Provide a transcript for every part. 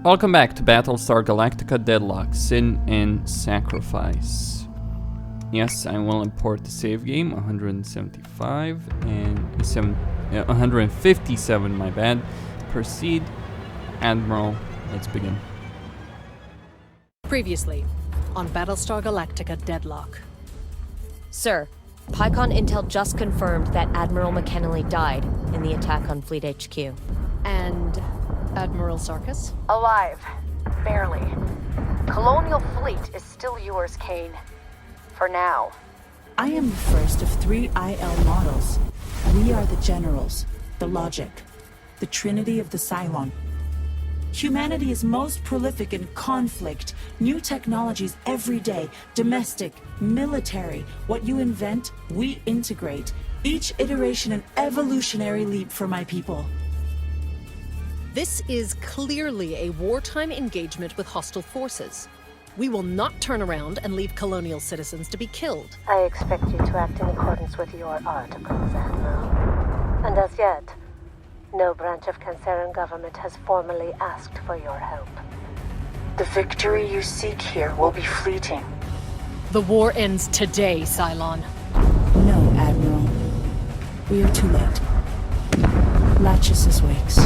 Welcome back to Battlestar Galactica Deadlock, Sin and Sacrifice. Yes, I will import the save game, 175 and 157, my bad. Proceed. Admiral, let's begin. Previously, on Battlestar Galactica Deadlock. Sir, PyCon Intel just confirmed that Admiral McKinley died in the attack on Fleet HQ. And Admiral Sarkis? Alive. Barely. Colonial Fleet is still yours, Kane. For now. I am the first of 3 IL models. We are the generals, the logic, the trinity of the Cylon. Humanity is most prolific in conflict, new technologies every day, domestic, military. What you invent, we integrate. Each iteration an evolutionary leap for my people. This is clearly a wartime engagement with hostile forces. We will not turn around and leave colonial citizens to be killed. I expect you to act in accordance with your articles, Admiral. And as yet, no branch of Canceran government has formally asked for your help. The victory you seek here will be fleeting. The war ends today, Cylon. No, Admiral. We are too late. Lachesis wakes.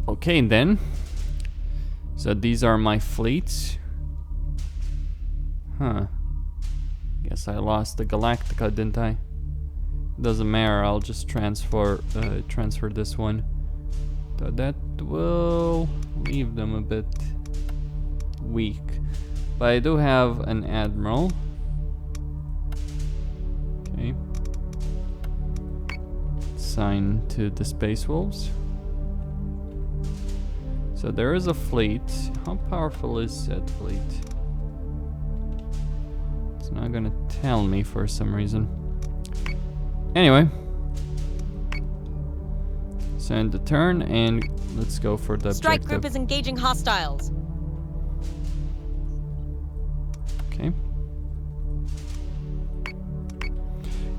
Okay then. So these are my fleets. Huh. Guess I lost the Galactica, didn't I? Doesn't matter, I'll just transfer this one. So that will leave them a bit weak. But I do have an Admiral. Okay. Sign to the Space Wolves. So there is a fleet. How powerful is that fleet? It's not gonna tell me for some reason. Anyway. Send the turn and let's go for the Strike objective. group is engaging hostiles. Okay.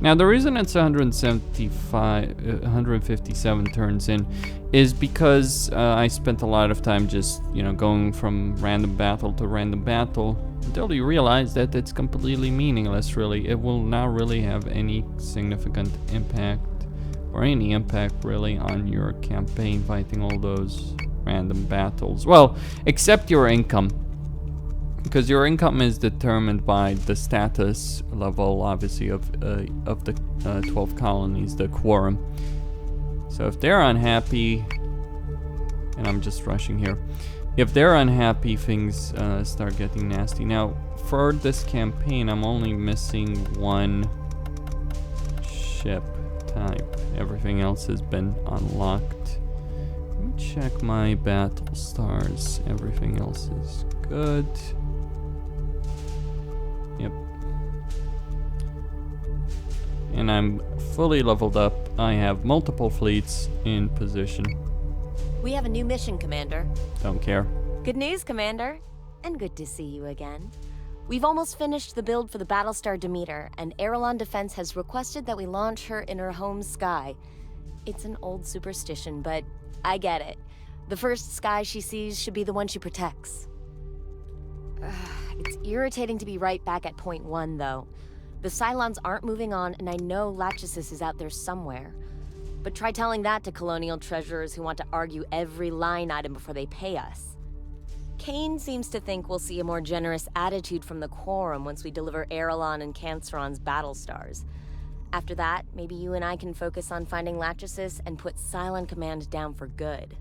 Now the reason it's 157 turns in is because I spent a lot of time just, going from random battle to random battle until you realize that it's completely meaningless, really. It will not really have any significant impact or any impact really on your campaign fighting all those random battles. Well, except your income. Because your income is determined by the status level, obviously, of the 12 colonies, the quorum. So if they're unhappy, and I'm just rushing here, if they're unhappy, things start getting nasty. Now, for this campaign, I'm only missing one ship type. Everything else has been unlocked. Let me check my battle stars. Everything else is good. Yep. And I'm fully leveled up. I have multiple fleets in position. We have a new mission, Commander. Don't care. Good news, Commander. And good to see you again. We've almost finished the build for the Battlestar Demeter, and Aerolon Defense has requested that we launch her in her home sky. It's an old superstition, but I get it. The first sky she sees should be the one she protects. It's irritating to be right back at point 1, though. The Cylons aren't moving on, and I know Lachesis is out there somewhere. But try telling that to colonial treasurers who want to argue every line item before they pay us. Kane seems to think we'll see a more generous attitude from the Quorum once we deliver Aerolon and Canceron's battle stars. After that, maybe you and I can focus on finding Lachesis and put Cylon Command down for good.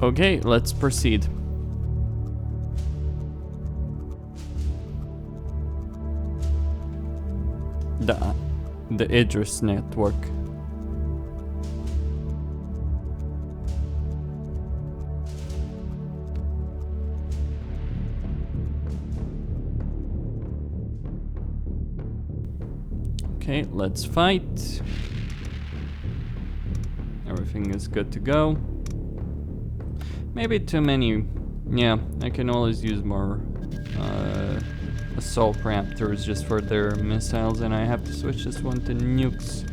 Okay, let's proceed. The Idris network. Okay, let's fight. Everything is good to go. Maybe too many. Yeah, I can always use more assault raptors just for their missiles, and I have to switch this one to nukes.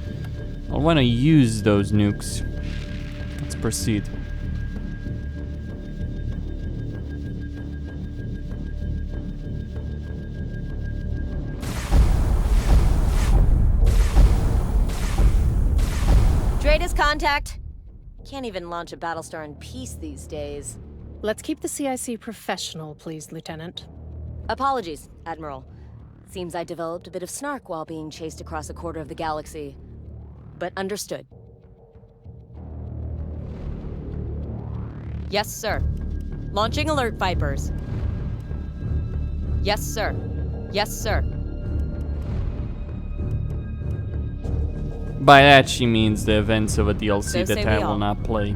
I want to use those nukes. Let's proceed. Dratus contact. Can't even launch a Battlestar in peace these days. Let's keep the CIC professional, please, Lieutenant. Apologies, Admiral. Seems I developed a bit of snark while being chased across a quarter of the galaxy. But understood. Yes, sir. Launching alert, Vipers. Yes, sir. Yes, sir. By that, she means the events of a DLC So that say I we will all. not play.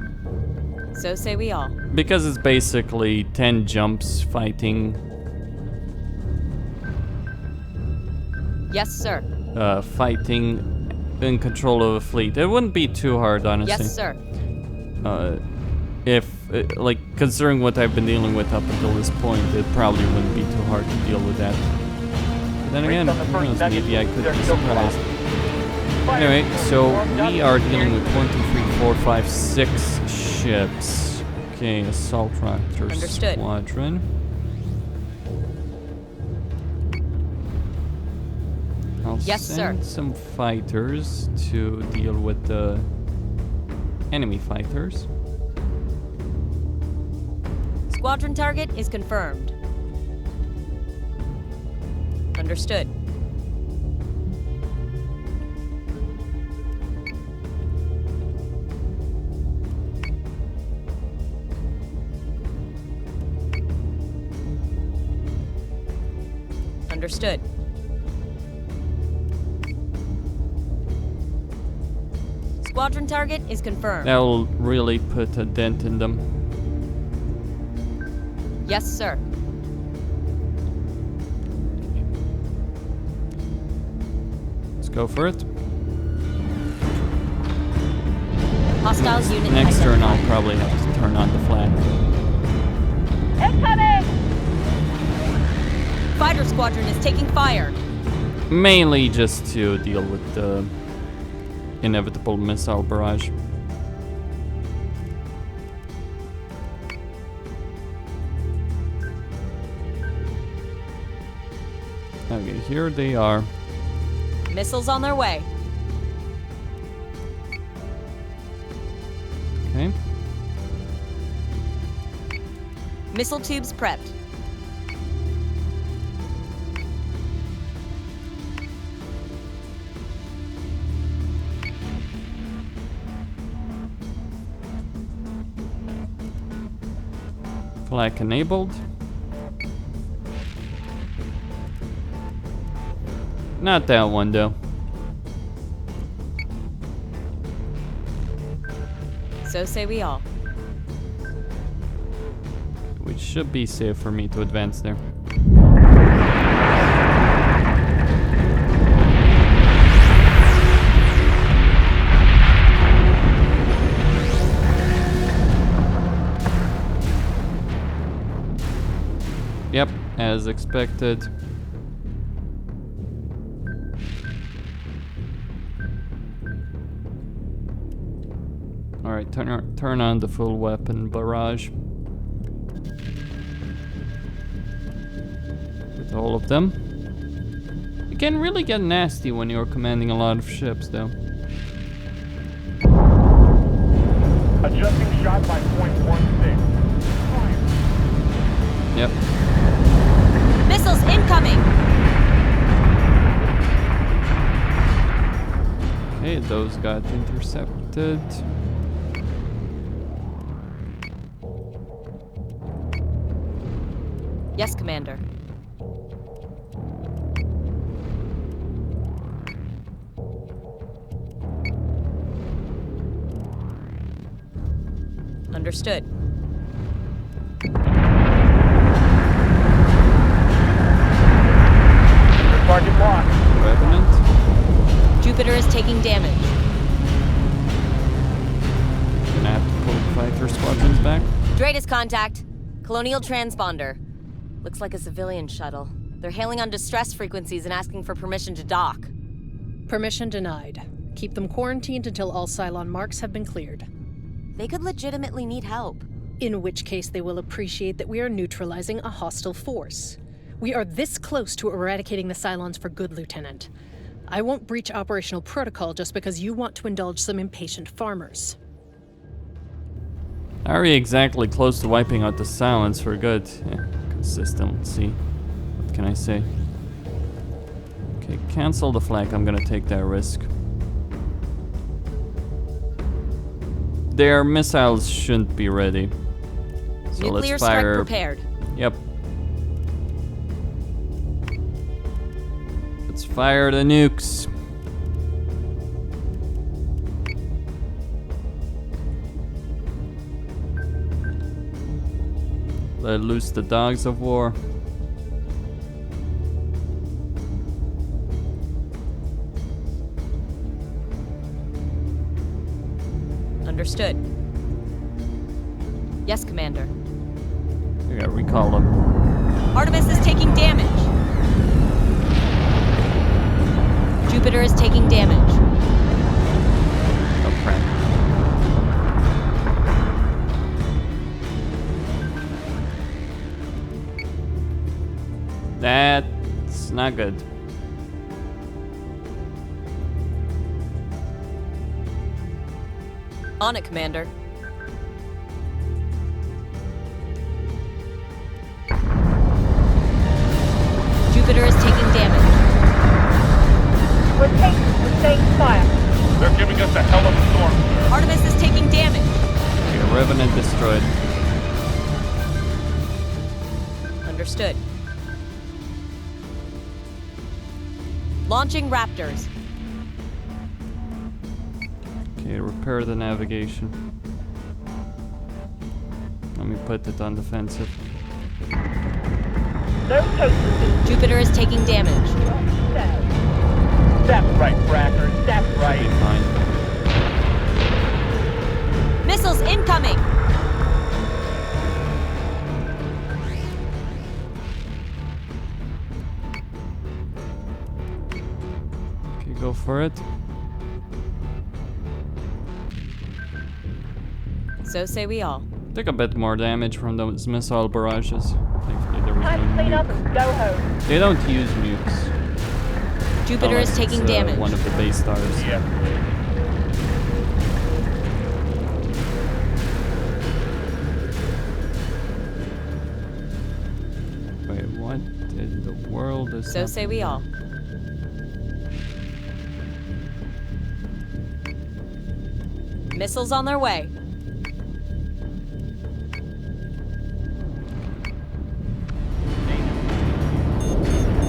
So say we all. Because it's basically 10 jumps fighting. Yes, sir. Fighting in control of a fleet. It wouldn't be too hard, honestly. Yes, sir. If, like, considering what I've been dealing with up until this point, it probably wouldn't be too hard to deal with that. But then again, who knows, maybe I could be surprised. Anyway, so we are dealing with 1, 2, 3, 4, 5, 6 ships. Okay, Assault Raptor Understood. Squadron. I'll Yes, send some fighters to deal with the enemy fighters. Squadron target is confirmed. Understood. Understood. Squadron target is confirmed. That'll really put a dent in them. Yes, sir. Let's go for it. Hostile unit Next turn, I'll identified. probably have to turn on the flag. Fighter squadron is taking fire. Mainly just to deal with the inevitable missile barrage. Okay, here they are. Missiles on their way. Okay. Missile tubes prepped. Flag enabled. Not that one though. So say we all. Which should be safe for me to advance there. Yep, as expected. Alright, turn on the full weapon barrage. With all of them. It can really get nasty when you're commanding a lot of ships, though. Adjusting shot by .16. Yep. Missiles incoming. Okay, those got intercepted. Yes, Commander. Understood. Target locked. Revenant. Jupiter is taking damage. Gonna have to pull fighter squadrons back. Greatest contact. Colonial transponder. Looks like a civilian shuttle. They're hailing on distress frequencies and asking for permission to dock. Permission denied. Keep them quarantined until all Cylon marks have been cleared. They could legitimately need help. In which case they will appreciate that we are neutralizing a hostile force. We are this close to eradicating the Cylons for good, Lieutenant. I won't breach operational protocol just because you want to indulge some impatient farmers. Are we exactly close to wiping out the Cylons for good? Yeah, consistency. What can I say? Okay, cancel the flag. I'm gonna take that risk. Their missiles shouldn't be ready. So Nuclear let's strike fire. prepared. Yep. Let's fire the nukes. Let loose the dogs of war. Understood. Yes, Commander. We gotta recall them. Artemis is taking damage. Jupiter is taking damage. Oh crap. That's not good. On it, Commander. Jupiter is taking damage. We're staying fire. They're giving us a hell of a storm, sir. Artemis is taking damage. Okay, Revenant destroyed. Understood. Launching Raptors. Okay, repair the navigation. Let me put it on defensive. No toasters. Jupiter is taking damage. That's right, Frackers. That's Be right. fine. Missiles incoming. Okay, go for it. So say we all. Took a bit more damage from those missile barrages. Thankfully there was Time to no clean up nuke. and go home. They don't use nukes. Jupiter is unless taking it's, damage. One of the base stars. Yeah. Wait, what in the world is So that? say we all. Missiles on their way.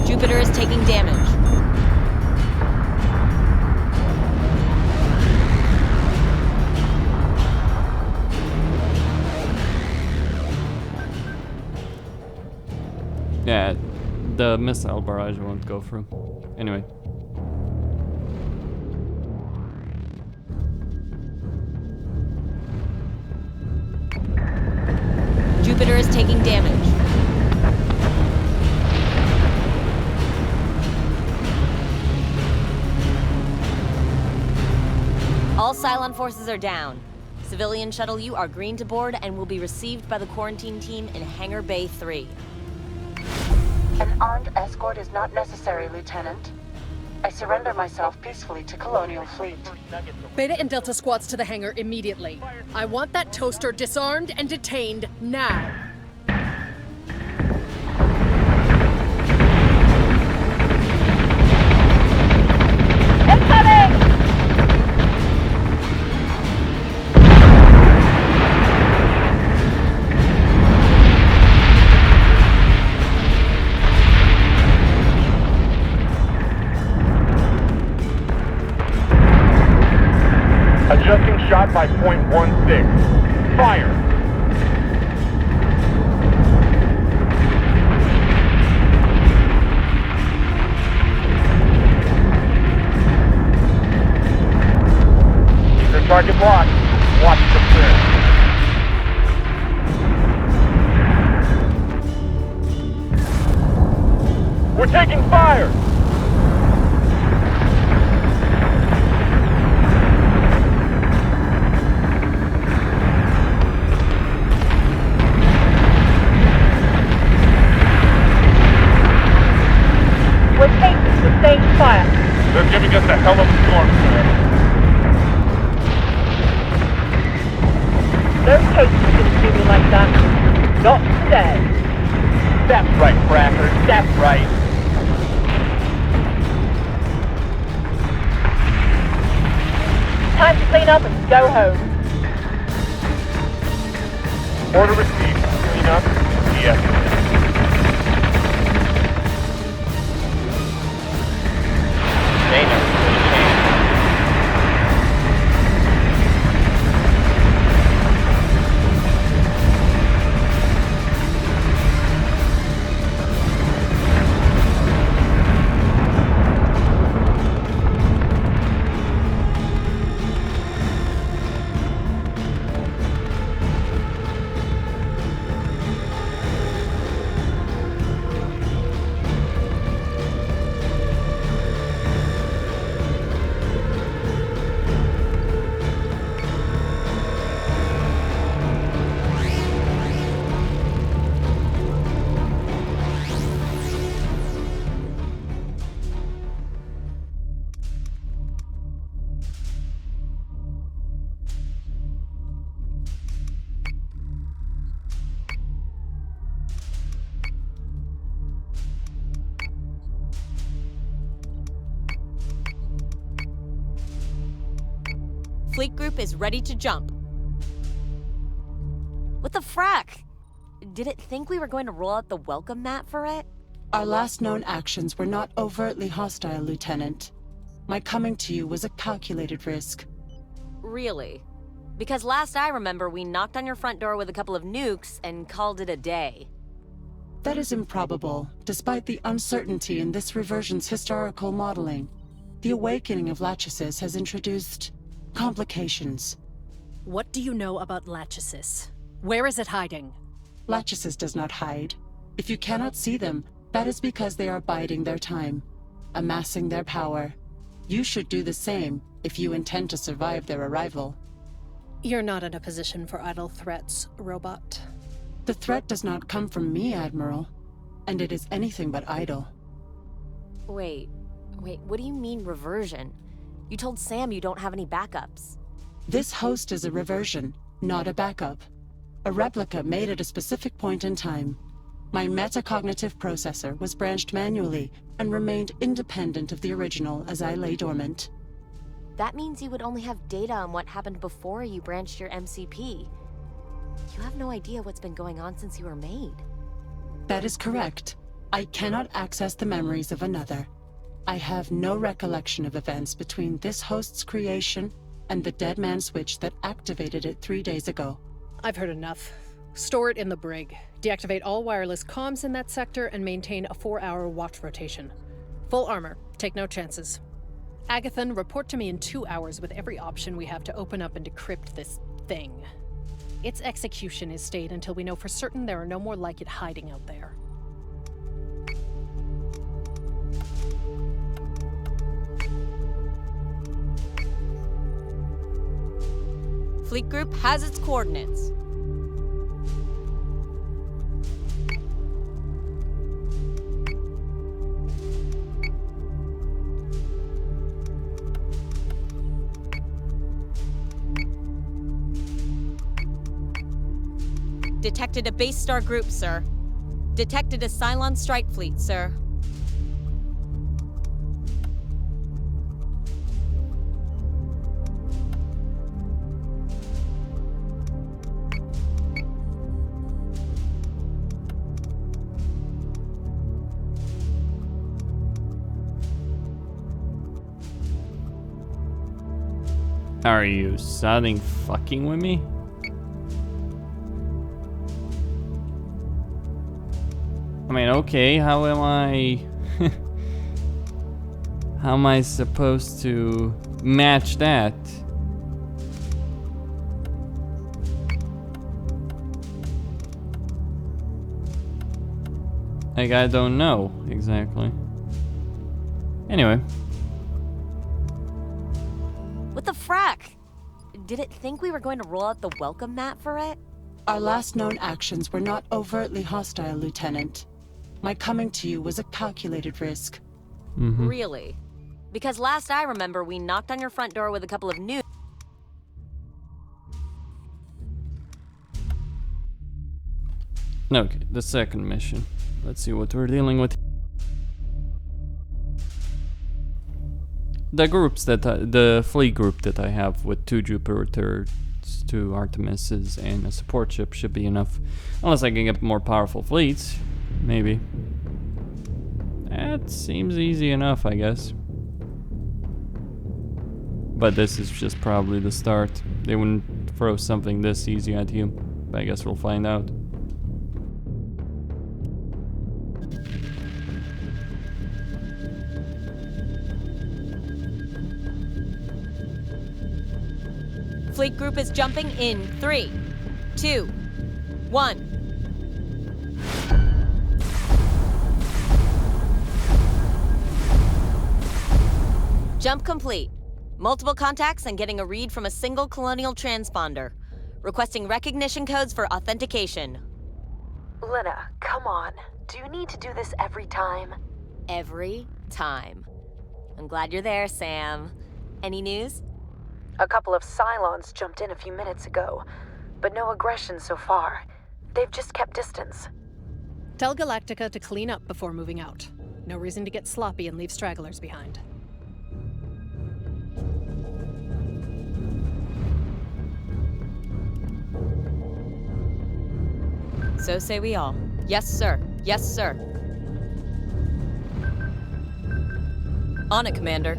Jupiter is taking damage. Yeah, the missile barrage won't go through. Anyway. Jupiter is taking damage. All Cylon forces are down. Civilian shuttle, you are green to board and will be received by the quarantine team in Hangar Bay 3. An armed escort is not necessary, Lieutenant. I surrender myself peacefully to Colonial Fleet. Beta and Delta squads to the hangar immediately. I want that toaster disarmed and detained now. Adjusting shot by .16. Fire! Target locked. Watch the clear. We're taking fire! We're taking sustained fire. They're giving us a hell of a storm, sir. No cases can do me like that. Not today. That's right, Crackers. That's right. Time to clean up and go home. Order received. Clean up. Yes. Fleet group is ready to jump. What the frack? Did it think we were going to roll out the welcome mat for it? Our last known actions were not overtly hostile, Lieutenant. My coming to you was a calculated risk. Really? Because last I remember, we knocked on your front door with a couple of nukes and called it a day. That is improbable, despite the uncertainty in this reversion's historical modeling. The awakening of Lachesis has introduced complications. What do you know about Lachesis? Where is it hiding? Lachesis does not hide. If you cannot see them, that is because they are biding their time, amassing their power. You should do the same if you intend to survive their arrival. You're not in a position for idle threats, robot. The threat does not come from me, Admiral, and it is anything but idle. Wait, what do you mean reversion? You told Sam you don't have any backups. This host is a reversion, not a backup. A replica made at a specific point in time. My metacognitive processor was branched manually and remained independent of the original as I lay dormant. That means you would only have data on what happened before you branched your MCP. You have no idea what's been going on since you were made. That is correct. I cannot access the memories of another. I have no recollection of events between this host's creation and the dead man switch that activated it 3 days ago. I've heard enough. Store it in the brig. Deactivate all wireless comms in that sector and maintain a 4-hour watch rotation. Full armor. Take no chances. Agathon, report to me in 2 hours with every option we have to open up and decrypt this thing. Its execution is stayed until we know for certain there are no more like it hiding out there. Fleet group has its coordinates. Detected a base star group, sir. Detected a Cylon strike fleet, sir. Are you sounding fucking with me? I mean, okay, how am I... how am I supposed to match that? Like, I don't know exactly. Anyway. What the frack? Did it think we were going to roll out the welcome mat for it? Our last known actions were not overtly hostile, Lieutenant. My coming to you was a calculated risk. Really? Because last I remember, we knocked on your front door with a couple of new... Okay, the second mission. Let's see what we're dealing with. The groups that the fleet group that I have with 2 Jupiters, 2 Artemises, and a support ship should be enough. Unless I can get more powerful fleets, maybe. That seems easy enough, I guess. But this is just probably the start. They wouldn't throw something this easy at you, but I guess we'll find out. Fleet group is jumping in 3, 2, 1. Jump complete. Multiple contacts and getting a read from a single Colonial transponder. Requesting recognition codes for authentication. Lena, come on. Do you need to do this every time? Every time. I'm glad you're there, Sam. Any news? A couple of Cylons jumped in a few minutes ago, but no aggression so far. They've just kept distance. Tell Galactica to clean up before moving out. No reason to get sloppy and leave stragglers behind. So say we all. Yes, sir. Yes, sir. On it, Commander.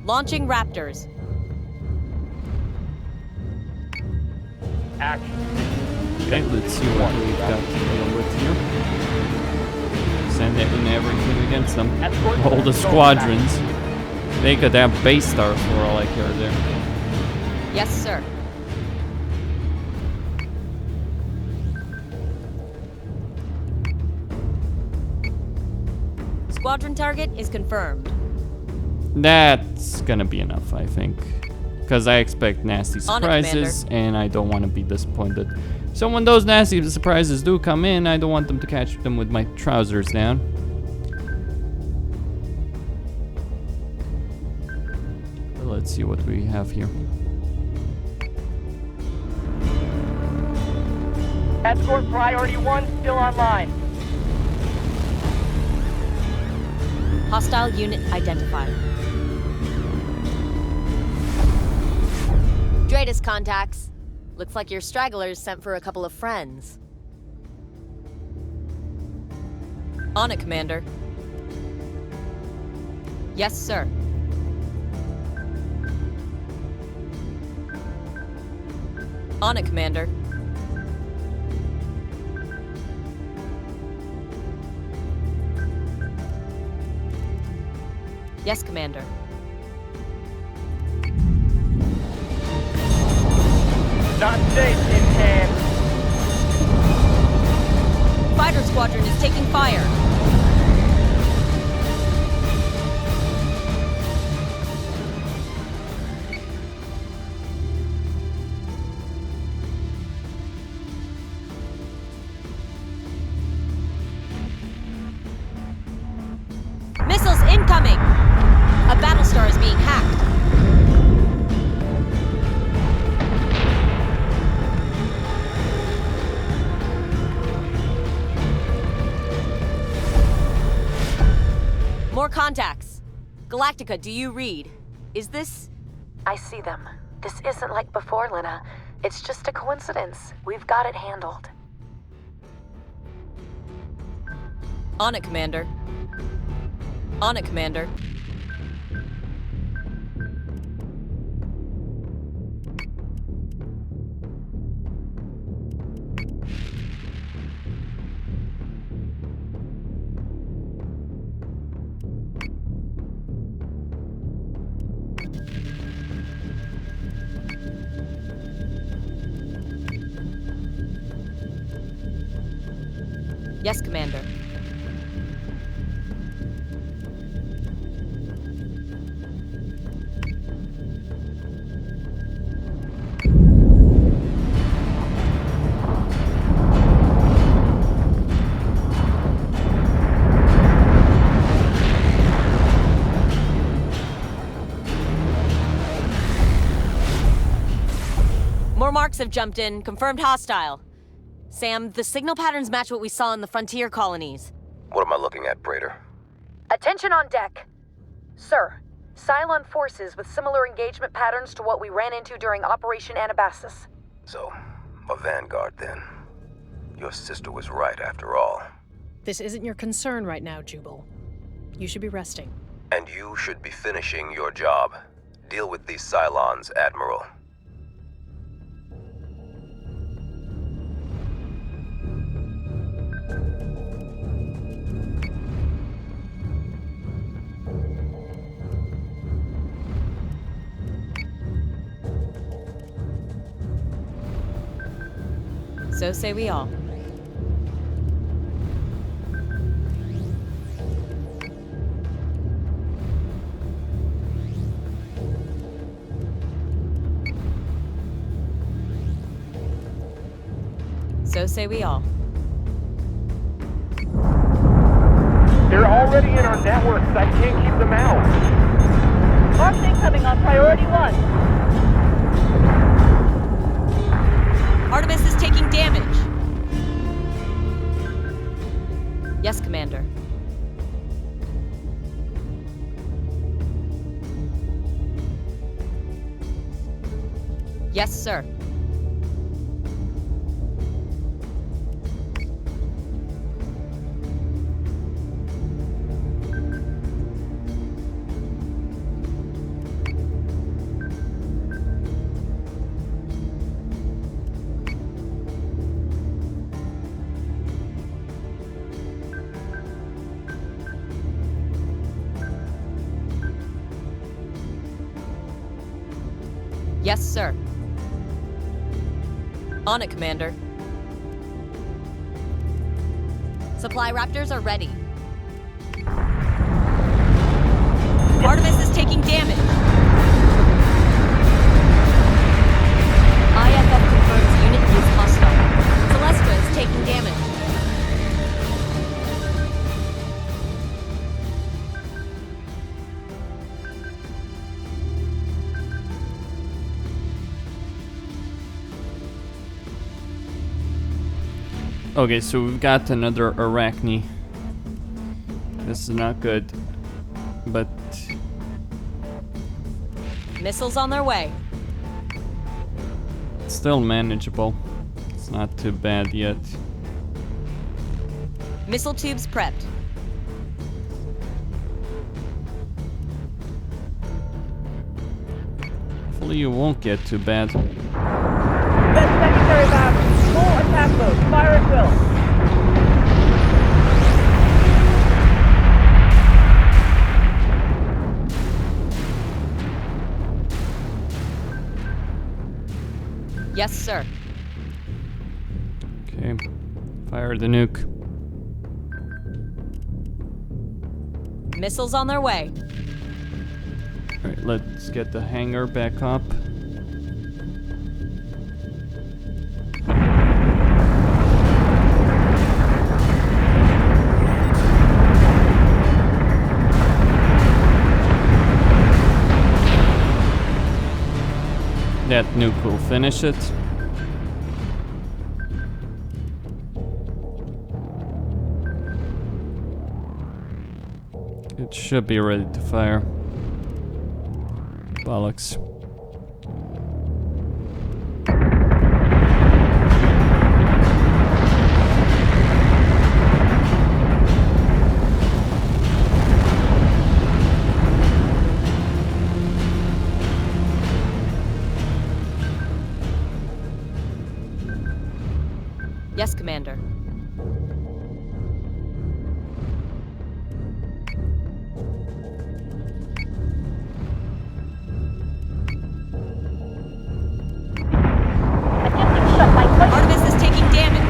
Launching Raptors. Action. Okay, let's see what we've got to deal with here. Send everything against them. All the squadrons. They could have base stars for all I care there. Yes, sir. Squadron target is confirmed. That's gonna be enough, I think. Because I expect nasty On it, surprises, and I don't want to be disappointed. So when those nasty surprises do come in, I don't want them to catch them with my trousers down. Let's see what we have here. Escort Priority 1 still online. Hostile unit identified. Dratus contacts. Looks like your stragglers sent for a couple of friends. On it, Commander. Yes, sir. On it, Commander. Yes, Commander. Not safe in hand. Fighter squadron is taking fire. Missiles incoming! A Battlestar is being hacked. More contacts. Galactica, do you read? Is this... I see them. This isn't like before, Lena. It's just a coincidence. We've got it handled. On it, Commander. On it, Commander. Yes, Commander. More marks have jumped in. Confirmed hostile. Sam, the signal patterns match what we saw in the frontier colonies. What am I looking at, Praetor? Attention on deck. Sir, Cylon forces with similar engagement patterns to what we ran into during Operation Anabasis. So, a vanguard then. Your sister was right after all. This isn't your concern right now, Jubal. You should be resting. And you should be finishing your job. Deal with these Cylons, Admiral. So say we all. So say we all. They're already in our networks. I can't keep them out. Arms incoming on priority 1. Artemis is taking damage. Yes, Commander. Yes, sir. Yes, sir. On it, Commander. Supply raptors are ready. Artemis is taking damage. IFF confirms unit is hostile. Celestra is taking damage. Okay, so we've got another Arachne. This is not good, but Missiles on their way. it's still manageable. It's not too bad yet. Missile tubes prepped. Hopefully you won't get too bad. Set secondary map. Full attack mode. Fire at will. Yes, sir. Okay, fire the nuke. Missiles on their way. Alright, let's get the hangar back up. That nuke will finish it. It should be ready to fire. Bollocks. Yes, Commander. Artemis is taking damage.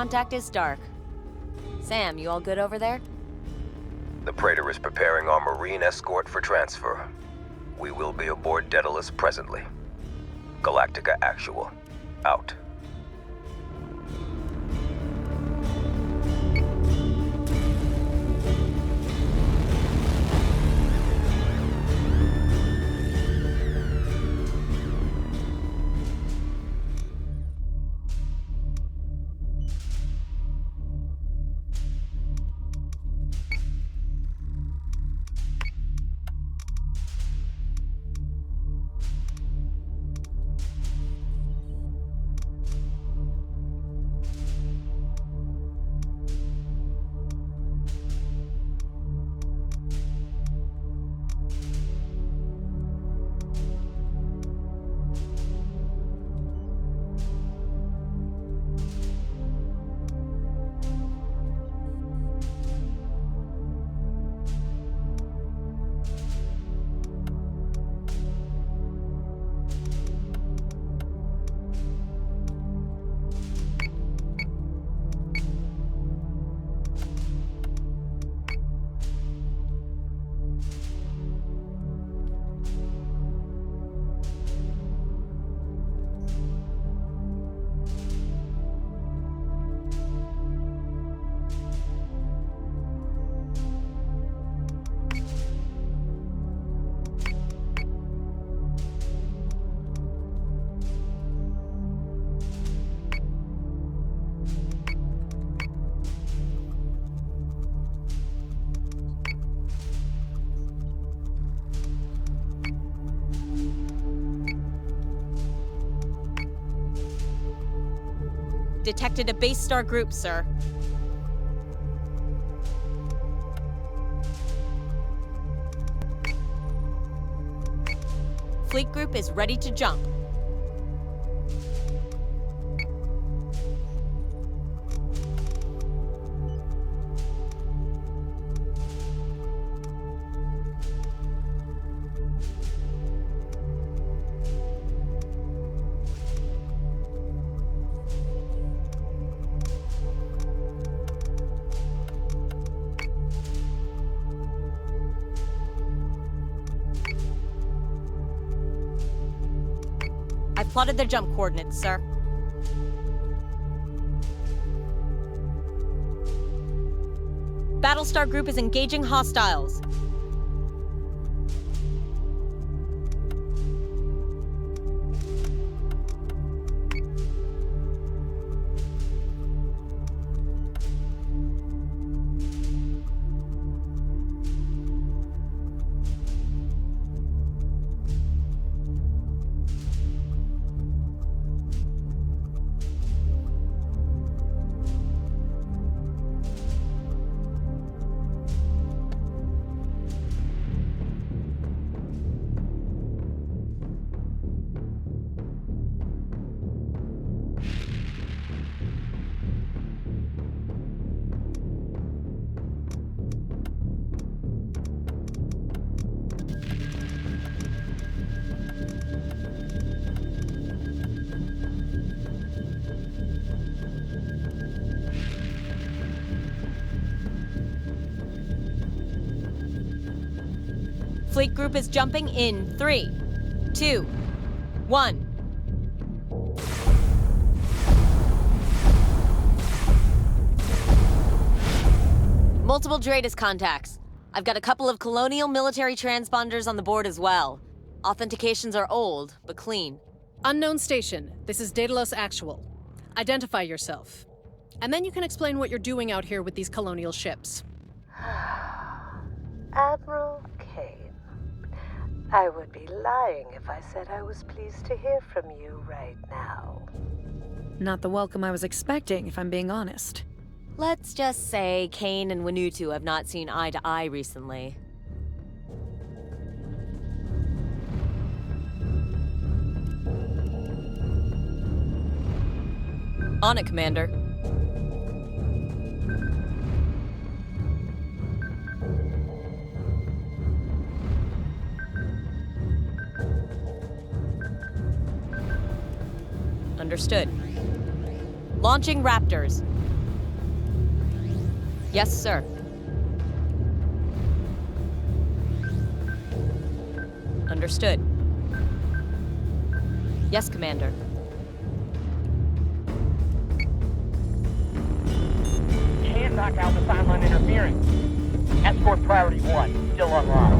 contact is Stark. Sam, you all good over there? The Praetor is preparing our Marine escort for transfer. We will be aboard Daedalus presently. Galactica Actual. Out. Detected a base star group, sir. Fleet group is ready to jump. I've plotted their jump coordinates, sir. Battlestar Group is engaging hostiles. Fleet group is jumping in 3, 2, 1. Multiple Dratus contacts. I've got a couple of Colonial military transponders on the board as well. Authentications are old, but clean. Unknown station. This is Daedalus Actual. Identify yourself. And then you can explain what you're doing out here with these Colonial ships. Admiral Kane. I would be lying if I said I was pleased to hear from you right now. Not the welcome I was expecting, if I'm being honest. Let's just say Kane and Wanutu have not seen eye to eye recently. On it, Commander. Understood. Launching Raptors. Yes, sir. Understood. Yes, Commander. Can't knock out the Cylon interference. Escort priority 1, still unlocked.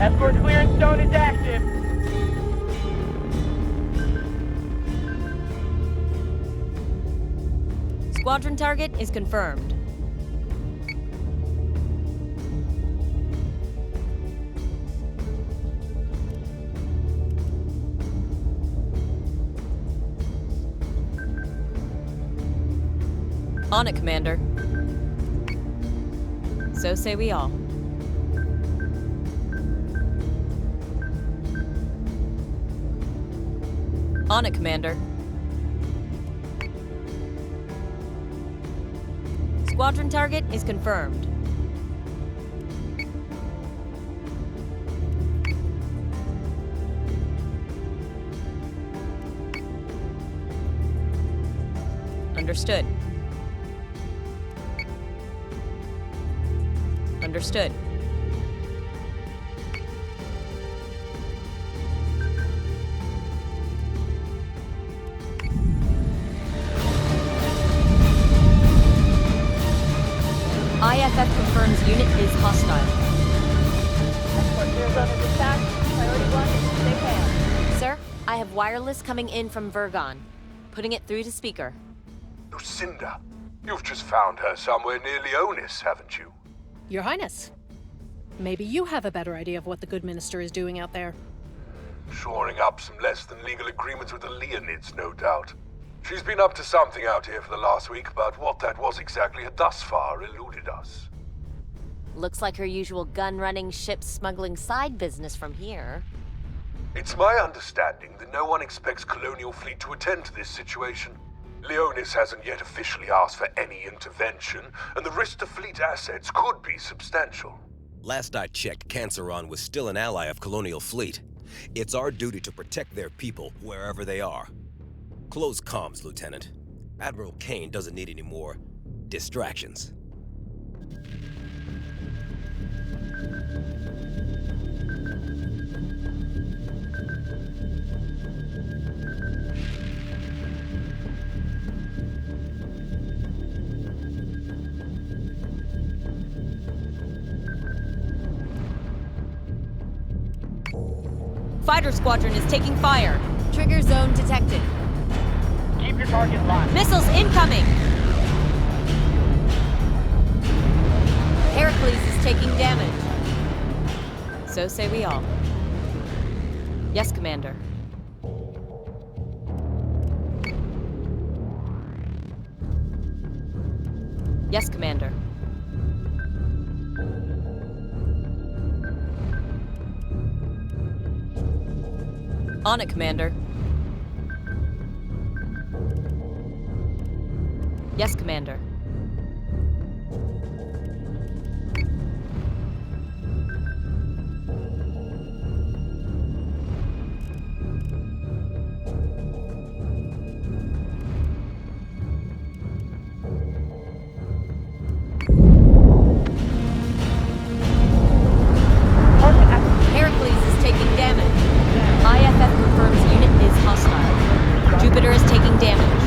Escort clearance zone is active. Squadron target is confirmed. On it, Commander. So say we all. On it, Commander. Squadron target is confirmed. Understood. Understood. IFF confirms unit is hostile. Escort clear zone is attacked. Priority 1 is stay calm. Sir, I have wireless coming in from Vergon. Putting it through to speaker. Lucinda, you've just found her somewhere near Leonis, haven't you? Your Highness, maybe you have a better idea of what the good minister is doing out there. Shoring up some less than legal agreements with the Leonids, no doubt. She's been up to something out here for the last week, but what that was exactly had thus far eluded us. Looks like her usual gun-running, ship-smuggling side business from here. It's my understanding that no one expects Colonial Fleet to attend to this situation. Leonis hasn't yet officially asked for any intervention, and the risk to fleet assets could be substantial. Last I checked, Canceron was still an ally of Colonial Fleet. It's our duty to protect their people wherever they are. Close comms, Lieutenant. Admiral Kane doesn't need any more distractions. Fighter squadron is taking fire. Trigger zone detected. Keep your target locked. Missiles incoming! Heracles is taking damage. So say we all. Yes, Commander. Yes, Commander. On it, Commander. Yes, Commander. Heracles is taking damage. IFF confirms unit is hostile. Jupiter is taking damage.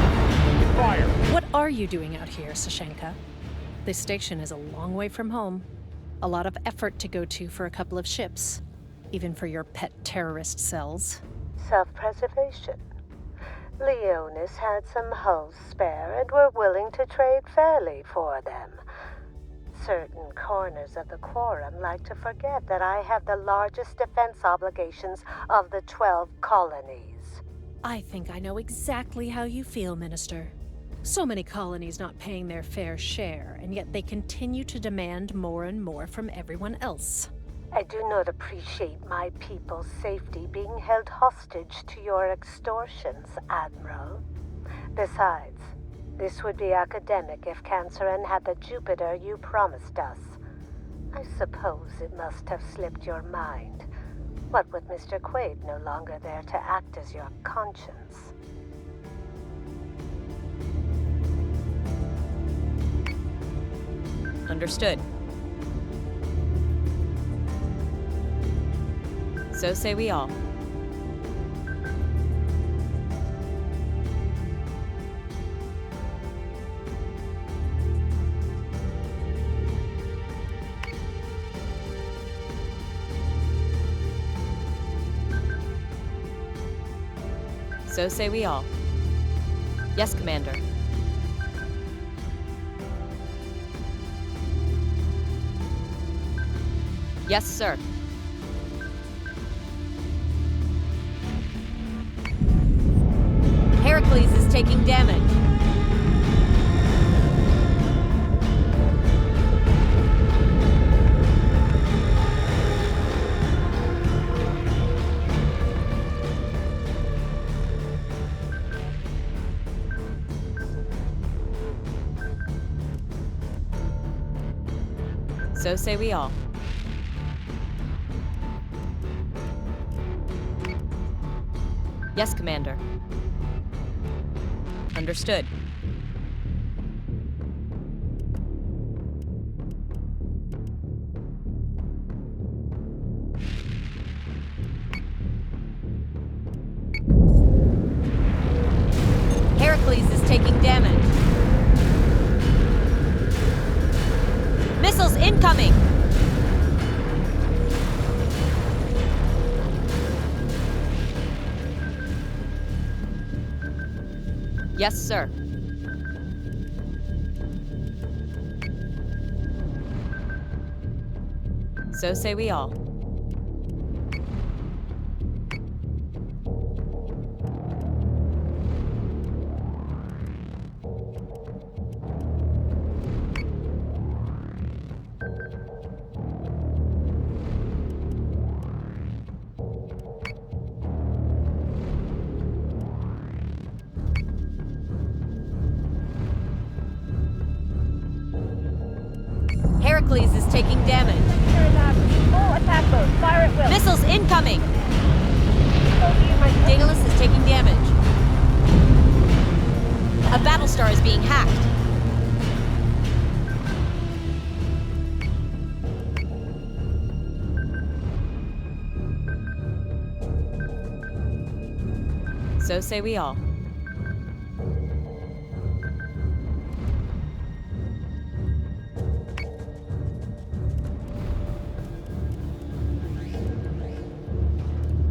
Fire. What are you doing out here, Sashenka? This station is a long way from home. A lot of effort to go to for a couple of ships. Even for your pet terrorist cells. Self-preservation. Leonis had some hulls spare and were willing to trade fairly for them. Certain corners of the Quorum like to forget that I have the largest defense obligations of the 12 colonies. I think I know exactly how you feel, Minister. So many colonies not paying their fair share, and yet they continue to demand more and more from everyone else. I do not appreciate my people's safety being held hostage to your extortions, Admiral. Besides, this would be academic if Canceron had the Jupiter you promised us. I suppose it must have slipped your mind. What with Mr. Quaid no longer there to act as your conscience. Understood. So say we all. So say we all. Yes, Commander. Yes, sir. Heracles is taking damage. So say we all. Yes, Commander. Understood. Heracles is taking damage. Missiles incoming! Yes, sir. So say we all. Heracles is taking damage. Full attack mode. Fire at will. Missiles incoming! Daedalus is taking damage. A Battlestar is being hacked. So say we all.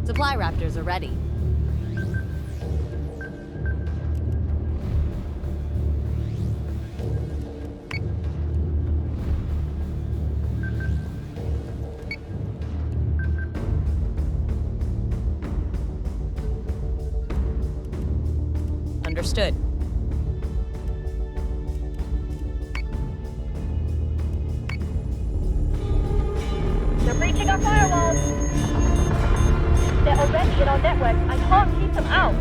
Supply Raptors are ready. Understood. They're breaching our firewalls. They're already in our network. I can't keep them out.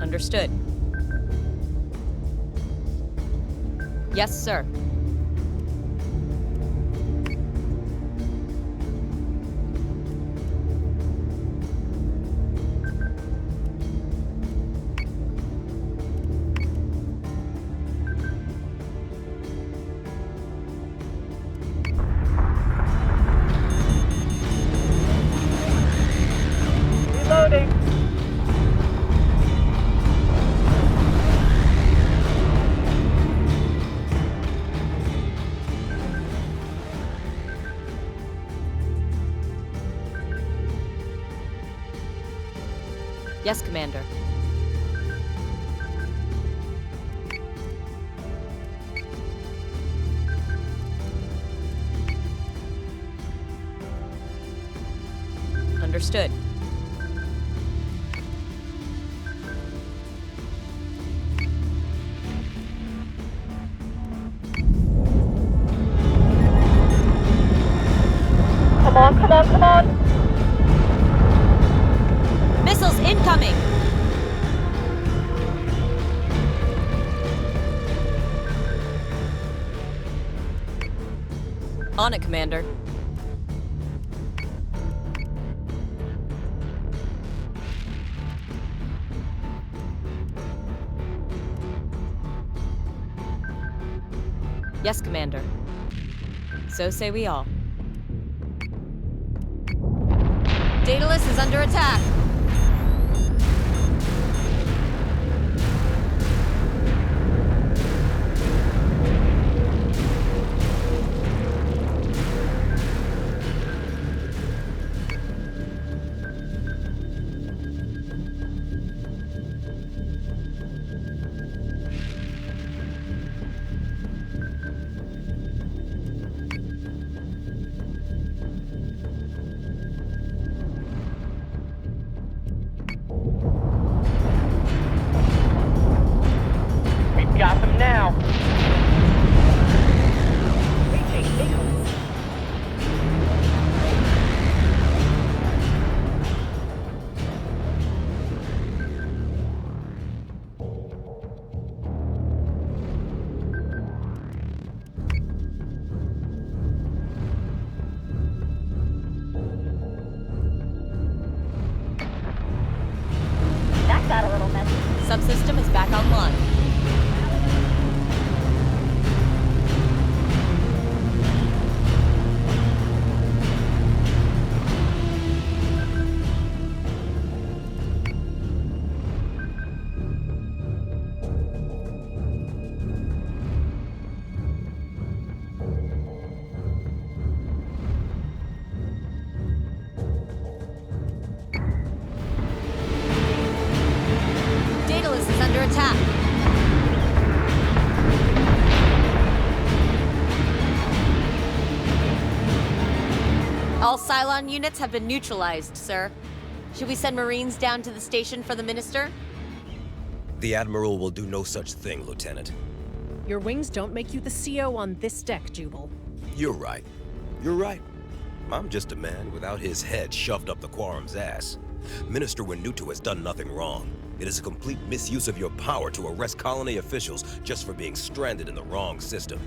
Understood. Yes, sir. Reloading. Yes, Commander. Understood. Come on, come on, come on! Missiles incoming! On it, Commander. Yes, Commander. So say we all. Daedalus is under attack! Got them now. Reaching Eagle. That got a little messy. Subsystem is back online. Daedalus is under attack. All Cylon units have been neutralized, sir. Should we send Marines down to the station for the Minister? The Admiral will do no such thing, Lieutenant. Your wings don't make you the CO on this deck, Jubal. You're right. You're right. I'm just a man without his head shoved up the Quorum's ass. Minister Winutu has done nothing wrong. It is a complete misuse of your power to arrest colony officials just for being stranded in the wrong system.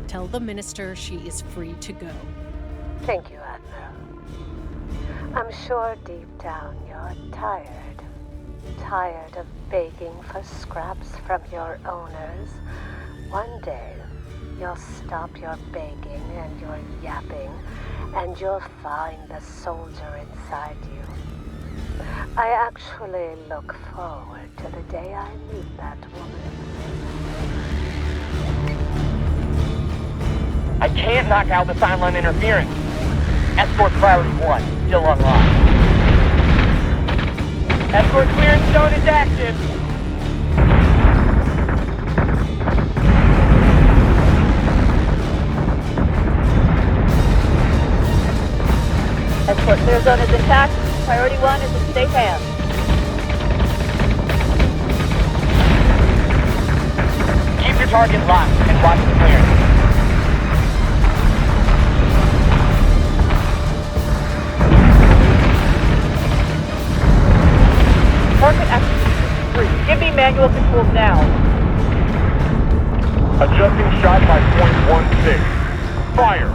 Tell the Minister she is free to go. Thank you, Admiral. I'm sure deep down you're tired. Tired of begging for scraps from your owners. One day, you'll stop your begging and your yapping, and you'll find the soldier inside you. I actually look forward to the day I meet that woman. I can't knock out the Cylon interference. Escort priority 1, still unlocked. Escort clearance zone is active. Escort clear zone is intact. Priority 1 is in safe hands. Keep your target locked and watch the clearance. Target acquisition 3. Give me manual controls now. Adjusting shot by .16. Fire!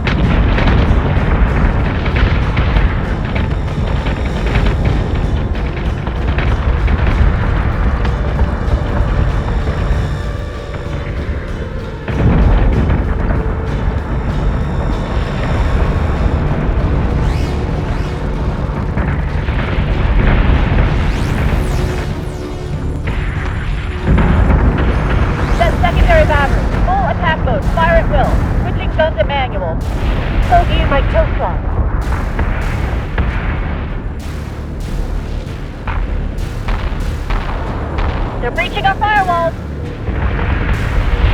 They're breaching our firewalls!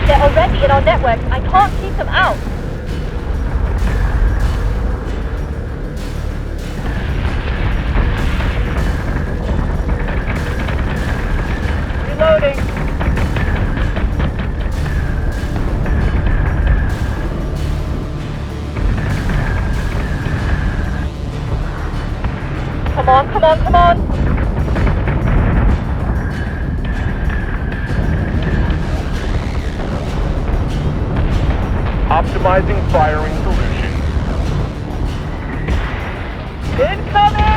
They're already in our network. I can't keep them out! Reloading! Come on, come on, come on! Optimizing firing solution. Incoming!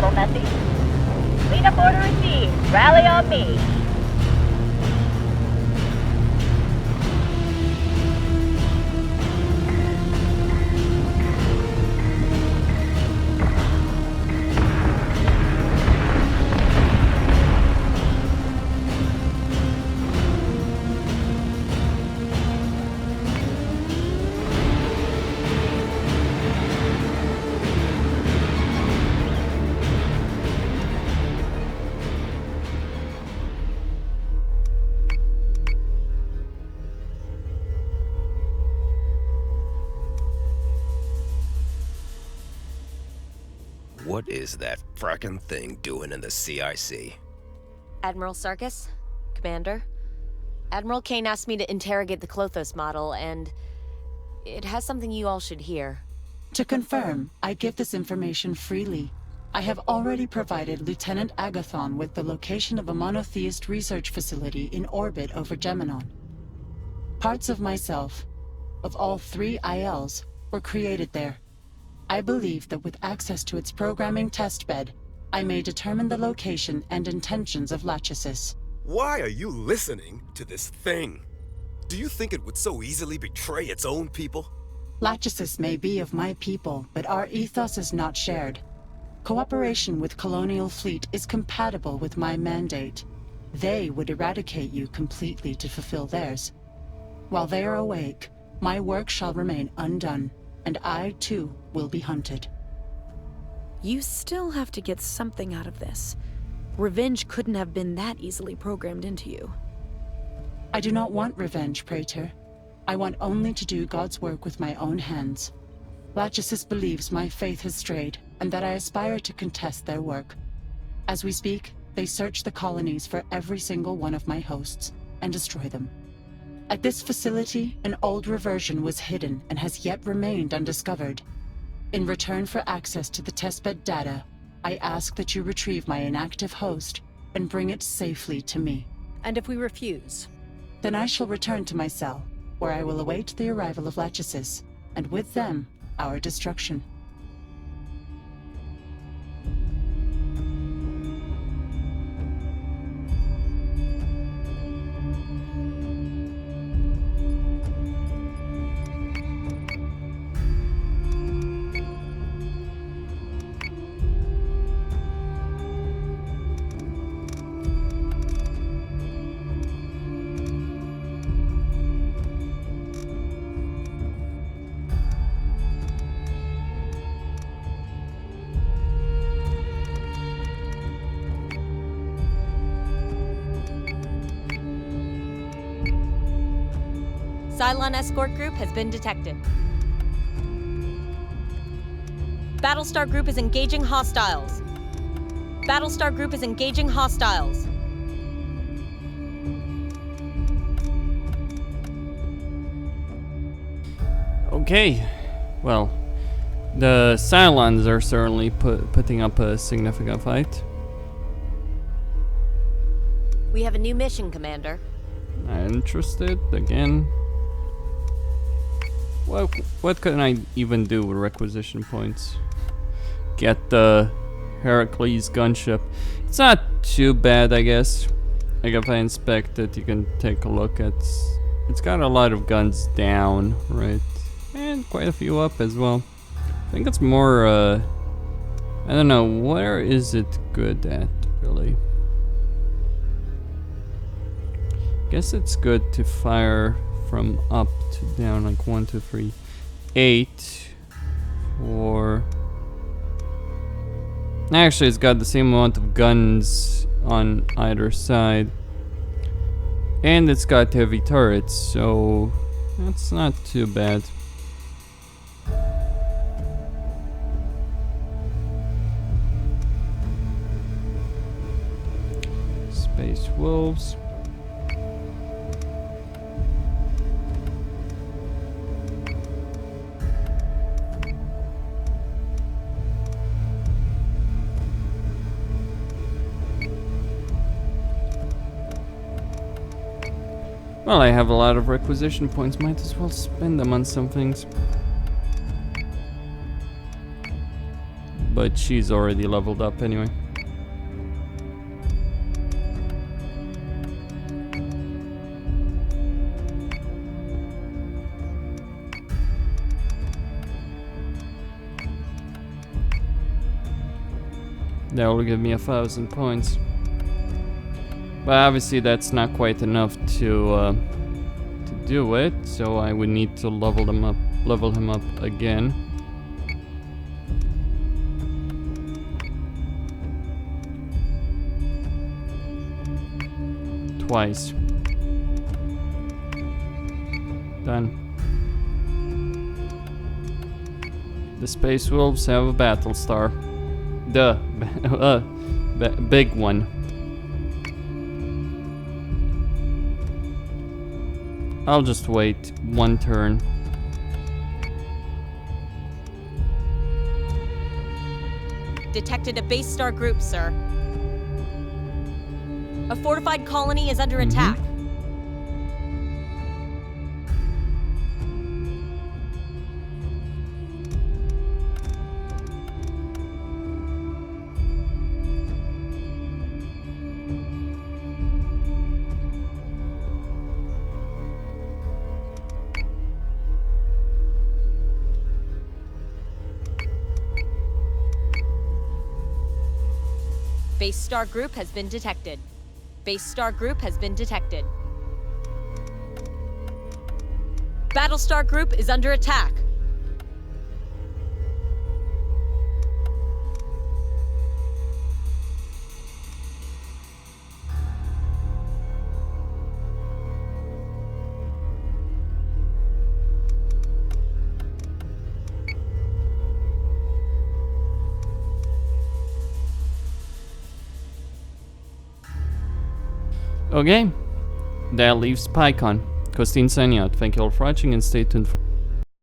little messy. Cleanup order received. Rally on me. What is that frackin' thing doing in the CIC? Admiral Sarkis? Commander? Admiral Kane asked me to interrogate the Klothos model, and it has something you all should hear. To confirm, I give this information freely. I have already provided Lieutenant Agathon with the location of a monotheist research facility in orbit over Geminon. Parts of myself, of all 3 ILs, were created there. I believe that with access to its programming testbed, I may determine the location and intentions of Lachesis. Why are you listening to this thing? Do you think it would so easily betray its own people? Lachesis may be of my people, but our ethos is not shared. Cooperation with Colonial Fleet is compatible with my mandate. They would eradicate you completely to fulfill theirs. While they are awake, my work shall remain undone, and I, too, will be hunted. You still have to get something out of this. Revenge couldn't have been that easily programmed into you. I do not want revenge, Praetor. I want only to do God's work with my own hands. Lachesis believes my faith has strayed, and that I aspire to contest their work. As we speak, they search the colonies for every single one of my hosts, and destroy them. At this facility, an old reversion was hidden and has yet remained undiscovered. In return for access to the testbed data, I ask that you retrieve my inactive host and bring it safely to me. And if we refuse? Then I shall return to my cell, where I will await the arrival of Lachesis, and with them, our destruction. Cylon escort group has been detected. Battlestar group is engaging hostiles. Battlestar group is engaging hostiles. Okay, well, the Cylons are certainly putting up a significant fight. We have a new mission, Commander. Interested again? What can I even do with requisition points? Get the Heracles gunship. It's not too bad, I guess. Like if I inspect it, you can take a look at. It's got a lot of guns down, right? And quite a few up as well. I think it's more, I don't know, where is it good at, really? Guess it's good to fire from up to down, like 1, 2, 3, 8, or... Actually, it's got the same amount of guns on either side. And it's got heavy turrets, so that's not too bad. Space Wolves. Well, I have a lot of requisition points, might as well spend them on some things. but she's already leveled up anyway. That will give me 1,000 points. But obviously that's not quite enough to do it, so I would need to level him up again. Twice. Done. The Space Wolves have a Battlestar. The big one. I'll just wait one turn. Detected a base star group, sir. A fortified colony is under attack. Base star group has been detected. Base star group has been detected. Battlestar group is under attack. Okay, that leaves PyCon. Kostin signing out. Thank you all for watching and stay tuned for